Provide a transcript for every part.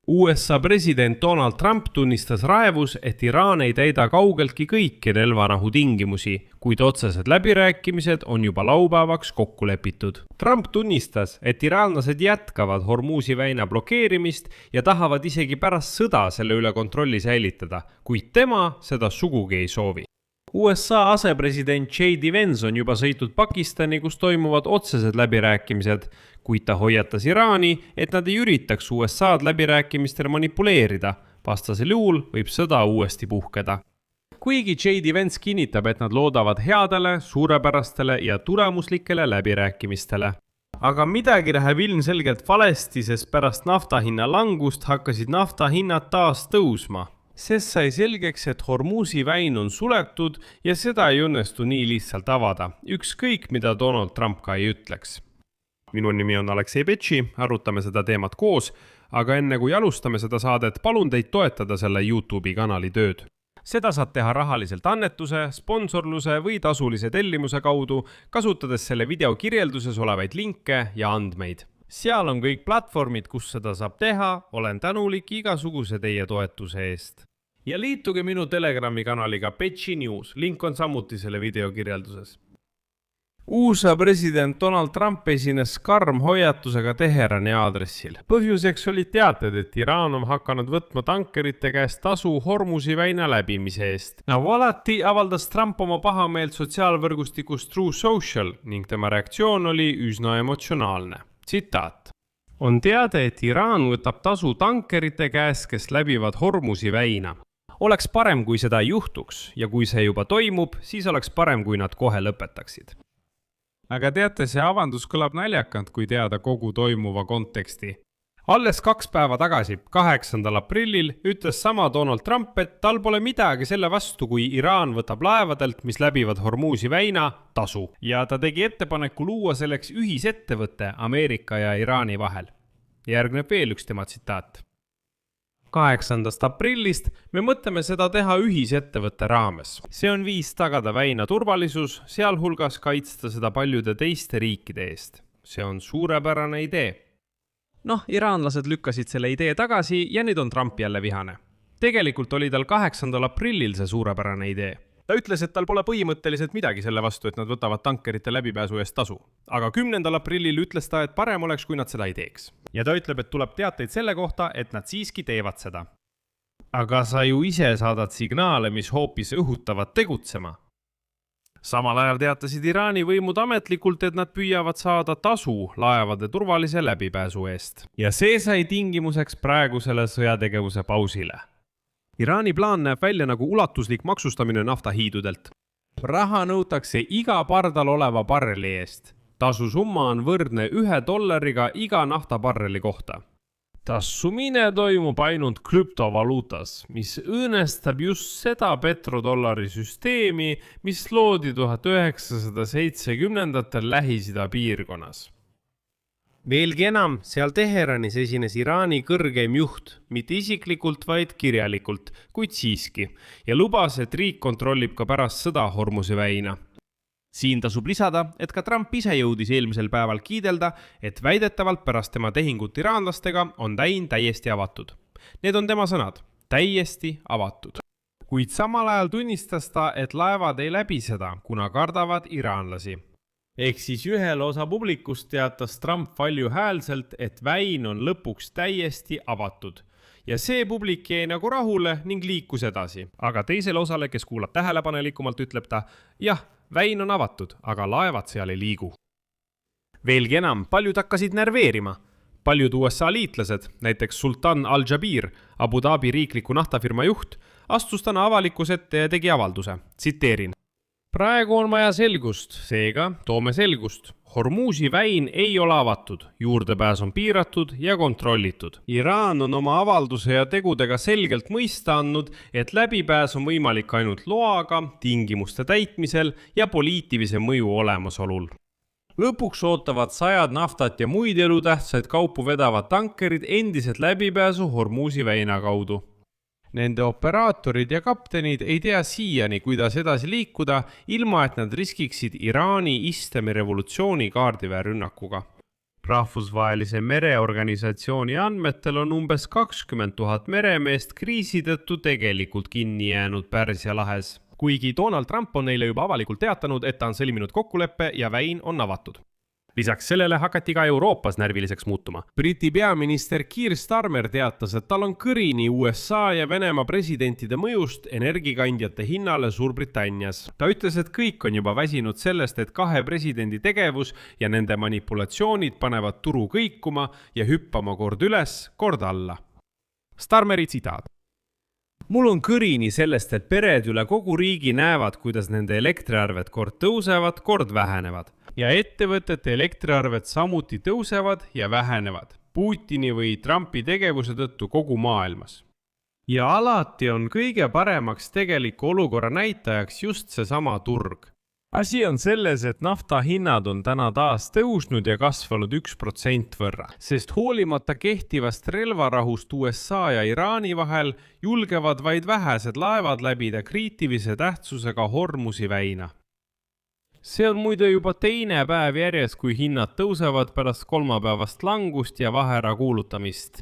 USA president Donald Trump tunnistas raevus, et Iraan ei täida kaugeltki kõiki relvarahu tingimusi, kuid otsesed läbirääkimised on juba laupäevaks kokku lepitud. Trump tunnistas, et iraanlased jätkavad Hormuzi väina blokeerimist ja tahavad isegi pärast sõda selle üle kontrolli säilitada, kuid tema seda sugugi ei soovi. USA asepresident J.D. Vance on juba sõitnud Pakistani, kus toimuvad otsesed läbirääkimised, kuid ta hoiatas Iraani, et nad ei üritaks USA'd läbirääkimistel manipuleerida, vastasel juhul võib sõda uuesti puhkeda. Kuigi J.D. Vance kinnitab, et nad loodavad headele, suurepärastele ja tulemuslikele läbirääkimistele. Aga midagi läheb ilmselgelt valesti, sest pärast naftahinna langust hakkasid naftahinnad taas tõusma. Sest sai selgeks, et Hormuzi väin on suletud ja seda ei õnnestu nii lihtsalt avada, ükskõik mida Donald Trump ka ei ütleks. Minu nimi on Aleksei Betši, arutame seda teemat koos, aga enne kui alustame seda saadet, palun teid toetada selle YouTube'i kanali tööd. Seda saad teha rahaliselt annetuse, sponsorluse või tasulise tellimuse kaudu, kasutades selle video kirjelduses olevaid linke ja andmeid. Seal on kõik platvormid, kus seda saab teha, olen tänulik igasuguse teie toetuse eest. Ja liituge minu Telegrami kanaliga Betši News, link on samuti selle video kirjelduses. USA president Donald Trump esines karm hoiatusega Teherani aadressil. Põhjuseks oli teated, et Iraan on hakanud võtma tankerite käest tasu Hormuzi väina läbimise eest. Nagu alati avaldas Trump oma pahameelt sotsiaalvõrgustikus True Social ning tema reaktsioon oli üsna emotsionaalne. Tsitaat. On teade, et Iraan võtab tasu tankerite käes, kes läbivad Hormuzi väina. Oleks parem, kui seda ei juhtuks ja kui see juba toimub, siis oleks parem, kui nad kohe lõpetaksid. Aga teate, see avandus kõlab naljakant, kui teada kogu toimuva konteksti. Alles 2 päeva tagasi, 8. aprillil, ütles sama Donald Trump, et tal pole midagi selle vastu, kui Iraan võtab laevadelt, mis läbivad Hormuzi väina, tasu. Ja ta tegi ettepaneku luua selleks ühisettevõtte Ameerika ja Iraani vahel. Järgneb veel üks tema tsitaat. 8. aprillist me mõtleme seda teha ühisettevõtte raames. See on viis tagada väina turvalisus, sealhulgas kaitsta seda paljude teiste riikide eest. See on suurepärane idee. Iraanlased lükkasid selle idee tagasi ja nüüd on Trump jälle vihane. Tegelikult oli tal 8. aprillil see suurepärane idee. Ta ütles, et tal pole põhimõtteliselt midagi selle vastu, et nad võtavad tankerite läbipääsu eest tasu. Aga 10. aprillil ütles ta, et parem oleks, kui nad seda ei teeks. Ja ta ütleb, et tuleb teateid selle kohta, et nad siiski teevad seda. Aga sa ju ise saadad signaale, mis hoopis õhutavad tegutsema. Samal ajal teatasid Iraani võimud ametlikult, et nad püüavad saada tasu laevade turvalise läbipääsu eest. Ja see sai tingimuseks praegusele sõjategevuse pausile. Iraani plaan näeb välja nagu ulatuslik maksustamine naftahiidudelt. Raha nõutakse iga pardal oleva barreli eest. Tasu summa on võrdne $1 iga naftabarreli kohta. Tassumine toimub ainult krüptovaluutas, mis õõnestab just seda petrodollari süsteemi, mis loodi 1970-ndatel Lähis-Ida piirkonnas. Veelgi enam, seal Teheranis esines Iraani kõrgeim juht, mitte isiklikult, vaid kirjalikult, kuid siiski, ja lubas, et riik kontrollib ka pärast sõda Hormuzi väina. Siin tasub lisada, et ka Trump ise jõudis eelmisel päeval kiidelda, et väidetavalt pärast tema tehingut iraanlastega on väin täiesti avatud. Need on tema sõnad, täiesti avatud. Kuid samal ajal tunnistas ta, et laevad ei läbi seda, kuna kardavad iraanlasi. Ehk siis ühel osa publikust teatas Trump valjuhäälselt, et väin on lõpuks täiesti avatud. Ja see publik jäi nagu rahule ning liikus edasi. Aga teisele osale, kes kuulab tähelepanelikumalt, ütleb ta, jah, väin on avatud, aga laevad seal ei liigu. Veelgi enam, paljud hakkasid närveerima. Paljud USA liitlased, näiteks Sultan Al-Jabir, Abu Dhabi riikliku naftafirma juht, astus täna avalikus ette ja tegi avalduse. Tsiteerin. Praegu on vaja selgust, seega toome selgust. Hormuzi väin ei ole avatud, juurdepääs on piiratud ja kontrollitud. Iraan on oma avalduse ja tegudega selgelt mõista andnud, et läbipääs on võimalik ainult loaga, tingimuste täitmisel ja poliitilise mõju olemasolul. Lõpuks ootavad sajad naftat ja muid elutähtsaid kaupu vedavad tankerid endiselt läbipääsu Hormuzi väina kaudu. Nende operaatorid ja kaptenid ei tea siiani, kuidas edasi liikuda, ilma et nad riskiksid Iraani islami revolutsiooni kaardiväerünnakuga. Rahvusvahelise mereorganisatsiooni andmetel on umbes 20 000 meremeest kriisi tõttu tegelikult kinni jäänud Pärsia lahes. Kuigi Donald Trump on neile juba avalikult teatanud, et ta on sõlminud kokkuleppe ja väin on avatud. Lisaks sellele hakati ka Euroopas närviliseks muutuma. Briti peaminister Keir Starmer teatas, et tal on kõrini USA ja Venemaa presidentide mõjust energiakandjate hinnale Suurbritannias. Ta ütles, et kõik on juba väsinud sellest, et kahe presidendi tegevus ja nende manipulatsioonid panevad turu kõikuma ja hüppama kord üles, kord alla. Starmeri tsitaat. Mul on kõrini sellest, et pered üle kogu riigi näevad, kuidas nende elektriarved kord tõusevad, kord vähenevad. Ja ettevõtete elektriarved samuti tõusevad ja vähenevad Putini või Trumpi tegevuse tõttu kogu maailmas. Ja alati on kõige paremaks tegeliku olukorra näitajaks just seesama turg. Asi on selles, et nafta hinnad on täna taas tõusnud ja kasvanud 1% võrra, sest hoolimata kehtivast relvarahust USA ja Iraani vahel julgevad vaid vähesed laevad läbida kriitilise tähtsusega Hormuzi väina. See on muide juba teine päev järjest, kui hinnad tõusevad pärast kolmapäevast langust ja vahera kuulutamist.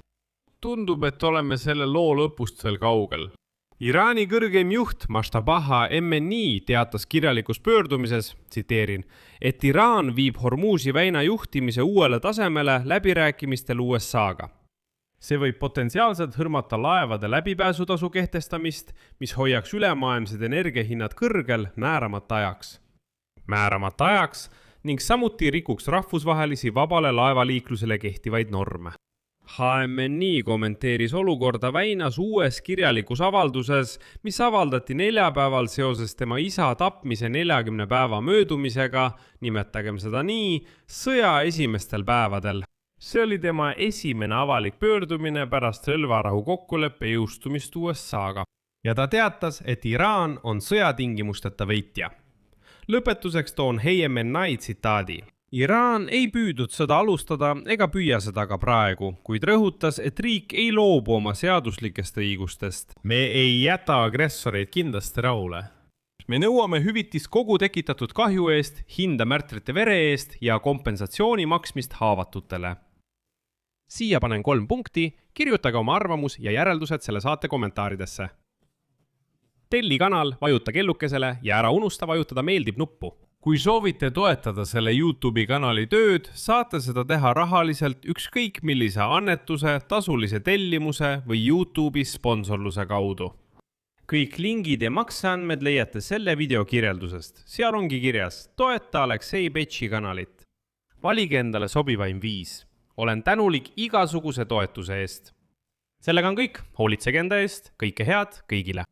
Tundub, et oleme selle loo lõpust veel kaugel. Iraani kõrgeim juht Mashtabaha MNI teatas kirjalikus pöördumises, tsiteerin, et Iraan viib Hormuzi väina juhtimise uuele tasemele läbirääkimistel USA-ga. See võib potentsiaalselt hõlmata laevade läbipääsutasu kehtestamist, mis hoiaks ülemaailmsed energiahinnad kõrgel määramata ajaks ning samuti rikuks rahvusvahelisi vabale laevaliiklusele kehtivaid norme. HMNI kommenteeris olukorda väinas uues kirjalikus avalduses, mis avaldati neljapäeval seoses tema isa tapmise 40 päeva möödumisega, nimetagem seda nii, sõja esimestel päevadel. See oli tema esimene avalik pöördumine pärast relvarahu kokkuleppe jõustumist USA-ga. Ja ta teatas, et Iraan on sõjatingimusteta võitja. Lõpetuseks toon HMNI tsitaadi. Iraan ei püüdnud sõda alustada ega püüa seda ka praegu, kuid rõhutas, et riik ei loobu oma seaduslikest õigustest. Me ei jäta agressoreid kindlasti rahule. Me nõuame hüvitist kogu tekitatud kahju eest, hinda märtrite vere eest ja kompensatsiooni maksmist haavatutele. Siia panen 3 punkti, kirjutage oma arvamus ja järeldused selle saate kommentaaridesse. Telli kanal, vajuta kellukesele ja ära unusta vajutada meeldib nuppu. Kui soovite toetada selle YouTube'i kanali tööd, saate seda teha rahaliselt ükskõik millise annetuse, tasulise tellimuse või YouTube'i sponsorluse kaudu. Kõik lingid ja makseandmed leiate selle video kirjeldusest. Seal ongi kirjas, toeta Aleksei Betši kanalit. Valige endale sobivaim viis. Olen tänulik igasuguse toetuse eest. Sellega on kõik. Hoolitsege enda eest. Kõike head kõigile.